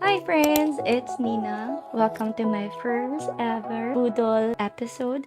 Hi friends, it's Nina. Welcome to my first ever Boodle episode.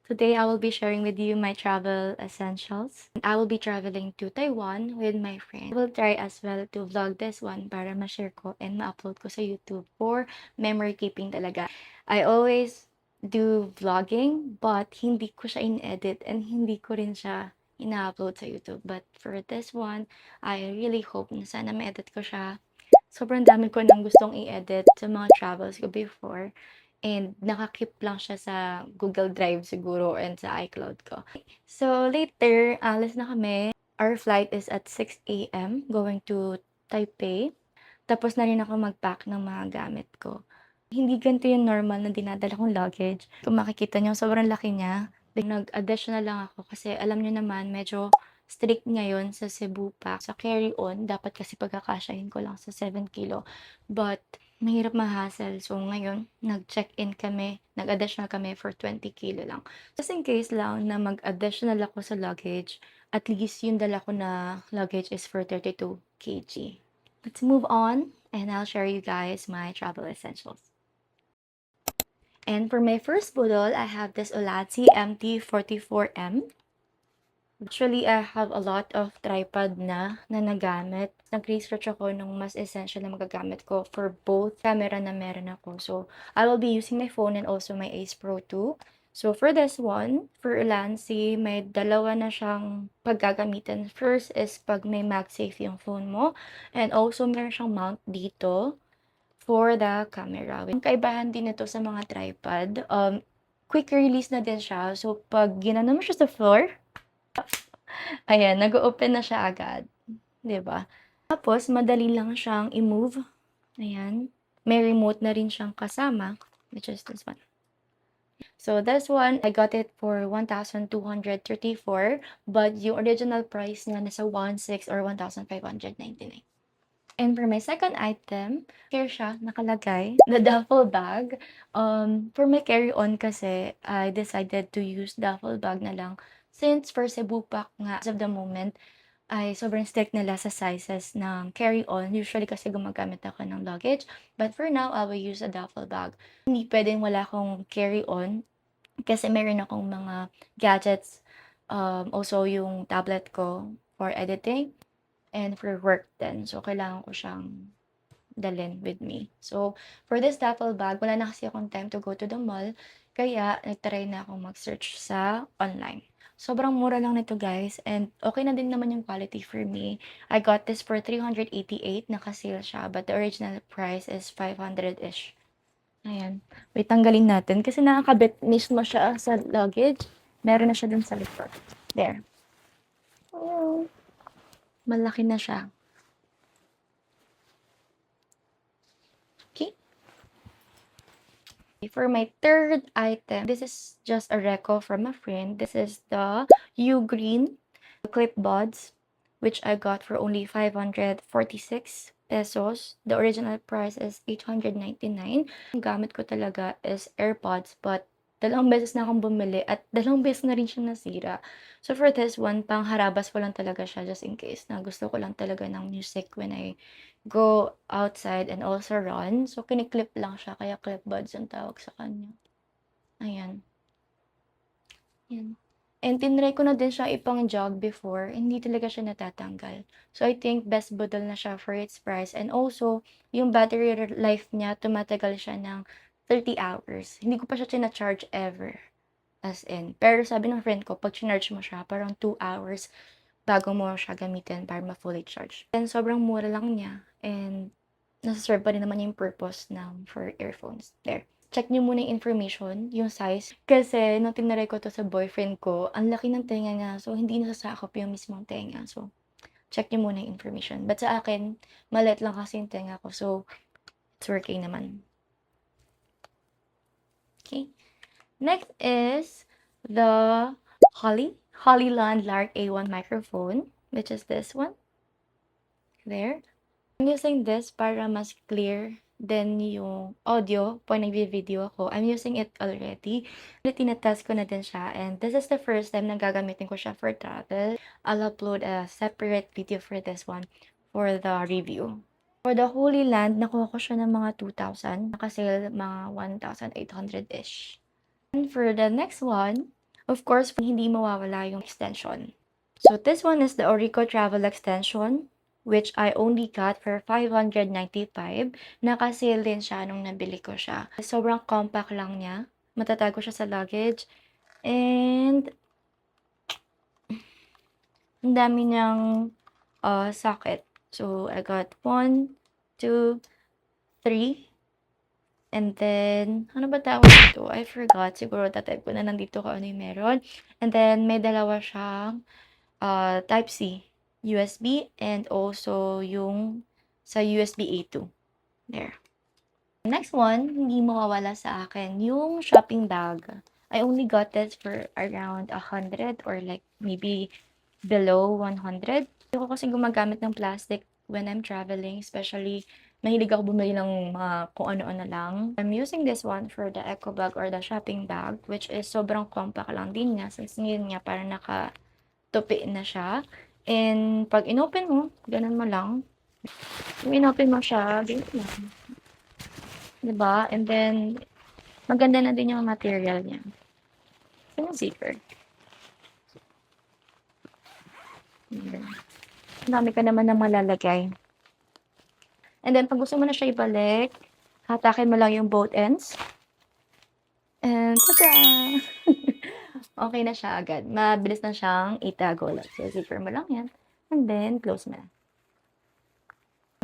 Today I will be sharing with you my travel essentials. I will be traveling to Taiwan with my friend. I will try as well to vlog this one para ma-share ko and ma-upload ko sa YouTube for memory keeping talaga. I always do vlogging but hindi ko siya in-edit and hindi ko rin siya ina-upload sa YouTube. But for this one, I really hope na sana ma-edit ko siya. Sobrang dami ko nang gustong i-edit sa mga travels ko before. And naka-keep lang siya sa Google Drive siguro and sa iCloud ko. So later, alis na kami. Our flight is at 6 AM going to Taipei. Tapos na rin ako mag-pack ng mga gamit ko. Hindi ganito yung normal na dinadala kong luggage. Kung makikita niyo, sobrang laki niya. Nag-additional lang ako kasi alam niyo naman, medyo strict ngayon sa Cebu pa. Sa carry-on, dapat kasi pagkakasyahin ko lang sa 7 kilo. But, mahirap ma-hassle. So, ngayon, nag-check-in kami, nag-additional kami for 20 kilo lang. Just in case lang na mag-additional ako sa luggage, at least yung dala ko na luggage is for 32 kg. Let's move on, and I'll share you guys my travel essentials. And for my first budol, I have this Olatzi MT44M. Actually, I have a lot of tripod na nagamit. Nag-research ako nung mas essential na magagamit ko for both camera na meron ako. So, I will be using my phone and also my Ace Pro 2. So, for this one, for Ulanzi, may dalawa na siyang paggagamitan. First is pag may MagSafe yung phone mo. And also, meron siyang mount dito for the camera. Ang kaibahan din nito sa mga tripod, quick release na din siya. So, pag ginano mo siya sa floor, ayan, nag-o-open na siya agad, 'di ba? Tapos madali lang siyang i-move, ayan. May remote na rin siyang kasama, which is this one. So this one, I got it for 1,234, but yung original price niya nasa 1,600 or 1,599. And for my second item, here siya nakalagay, the duffel bag. For my carry-on kasi, I decided to use duffel bag na lang since for Cebu pack nga as of the moment ay sobrang strict nila sa sizes ng carry-on. Usually kasi gumagamit ako ng luggage, but for now, I will use a duffel bag. Hindi puwedeng wala akong carry-on kasi meron akong mga gadgets, also yung tablet ko for editing and for work din. So, kailangan ko siyang dalhin with me. So, for this duffel bag, wala na kasi akong time to go to the mall, kaya nag-try na akong mag-search sa online. Sobrang mura lang nito guys, and okay na din naman yung quality for me. I got this for 388, naka-sale siya, but the original price is 500-ish. Ayan. Wait, tanggalin natin kasi nakakabit mismo siya sa luggage. Meron na siya dun sa likod. There. Oh, malaki na siya. Okay. For my third item, this is just a reco from a friend. This is the Ugreen clip buds, which I got for only 546 pesos. The original price is 899. Ang gamit ko talaga is AirPods, but dalawang beses na akong bumili at dalawang beses na rin siya nasira. So for this one, pang harabas ko lang talaga siya just in case na gusto ko lang talaga ng music when I go outside and also run. So kini-clip lang siya kaya clip buds ang tawag sa kanya. Ayan. Yan. And tinry ko na din siyang ipang-jog before, hindi talaga siya natatanggal. So I think best budol na siya for its price and also yung battery life niya tumatagal siya ng 30 hours. Hindi ko pa siya china-charge ever, as in. Pero sabi ng friend ko 'pag chinarge mo siya parang 2 hours bago mo siya gamitin para ma-fully charge. And sobrang mura lang niya and nasa-serve pa rin naman yung purpose ng for earphones. There. Check niyo muna yung information, yung size. Kasi nung tinry ko 'to sa boyfriend ko, ang laki ng tenga niya. So, hindi nasasakop yung mismong tenga. So, check niyo muna yung information. But sa akin, maliit lang kasi yung tenga ko. So, it's working naman. Okay. Next is the Hollyland Lark A1 microphone, which is this one. There. I'm using this para mas clear Then yung audio, pag nagvi-video ako, I'm using it already. Tinetest ko na din siya and this is the first time na gagamitin ko siya for travel. I'll upload a separate video for this one for the review. For the Holy Land, nakuha ko siya ng mga 2,000. Nakasale mga 1,800-ish. And for the next one, of course, hindi mawawala yung extension. So this one is the Orico Travel Extension, which I only got for 595. Nakasale din siya nung nabili ko siya. Sobrang compact lang niya. Matatago siya sa luggage. And ang dami niyang socket. So I got 1, 2, 3. And then, ano ba tawag dito? I forgot. Siguro tatype ko na nandito kung ano yung meron. And then, may dalawa siyang Type-C, USB, and also yung sa USB A2. There. Next one, hindi mawawala sa akin, yung shopping bag. I only got this for around 100 or like maybe below 100. Hindi ko kasi gumagamit ng plastic when I'm traveling, especially mahilig ako bumili ng mga kung ano-ano lang. I'm using this one for the eco bag or the shopping bag, which is sobrang compact lang din niya since ngayon nga parang nakatupi na siya. And pag inopen mo, ganun mo lang. Kung inopen mo siya, ganun lang. Diba? And then, maganda na din yung material niya. Ito yung zipper. Ayan. Ang dami ka naman na malalagay. And then, pag gusto mo na siya ibalik, hatakin mo lang yung both ends. And, tada! Okay na siya agad. Mabilis na siyang itago lang. So, zipper mo lang yan. And then, close mo na.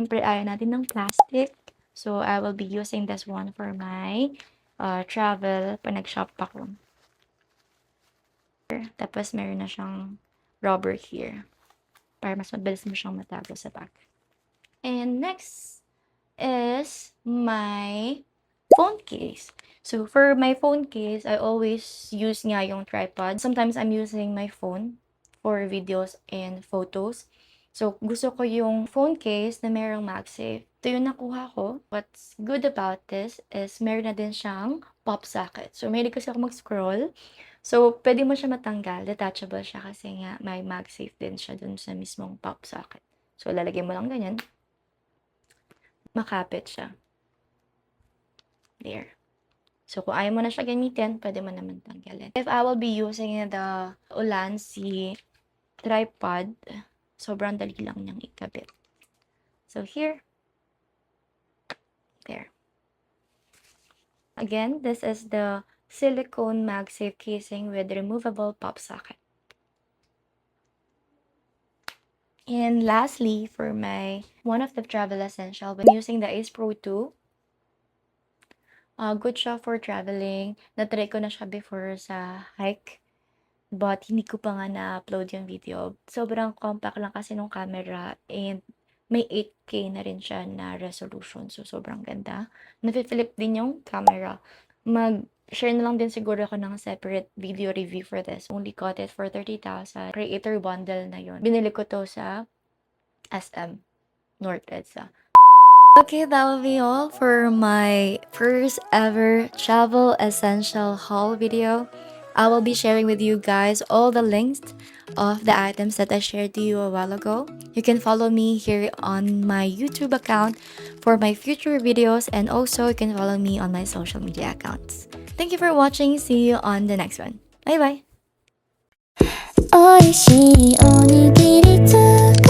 Siyempre, ayaw natin ng plastic. So, I will be using this one for my travel pag nag-shop ako. Tapos, meron na siyang rubber here. Para mas mabilis mo siyang matago sa back. And next is my phone case. So, for my phone case, I always use nga yung tripod. Sometimes, I'm using my phone for videos and photos. So, gusto ko yung phone case na merong MagSafe. Ito yung nakuha ko. What's good about this is meron na din siyang pop socket. So, mahilig kasi ako mag-scroll. So, pwede mo siya matanggal. Detachable siya kasi nga may MagSafe din siya dun sa mismong pop socket. So, lalagay mo lang ganyan. Makapit siya. There. So, kung ayaw mo na siya gamitin, pwede mo naman tanggalin. If I will be using the Ulanzi tripod, sobrang dali lang niyang ikabit. So, here. There. Again, this is the silicone MagSafe casing with removable pop socket. And lastly, for my one of the travel essential, when using the Ace Pro 2, good siya for traveling. Na-try ko na siya before sa hike. But hindi ko pa nga na-upload yung video. Sobrang compact lang kasi nung camera and may 8K na rin siya na resolution. So, sobrang ganda. Nafi-flip din yung camera. Mag-share na lang din siguro ako ng separate video review for this. Only got it for 30,000. Creator bundle na yun. Binili ko to sa SM North EDSA. Okay, that will be all for my first ever travel essential haul video. I will be sharing with you guys all the links of the items that I shared to you a while ago. You can follow me here on my YouTube account for my future videos, and also you can follow me on my social media accounts. Thank you for watching. See you on the next one. Bye bye. 美味しいおにぎり作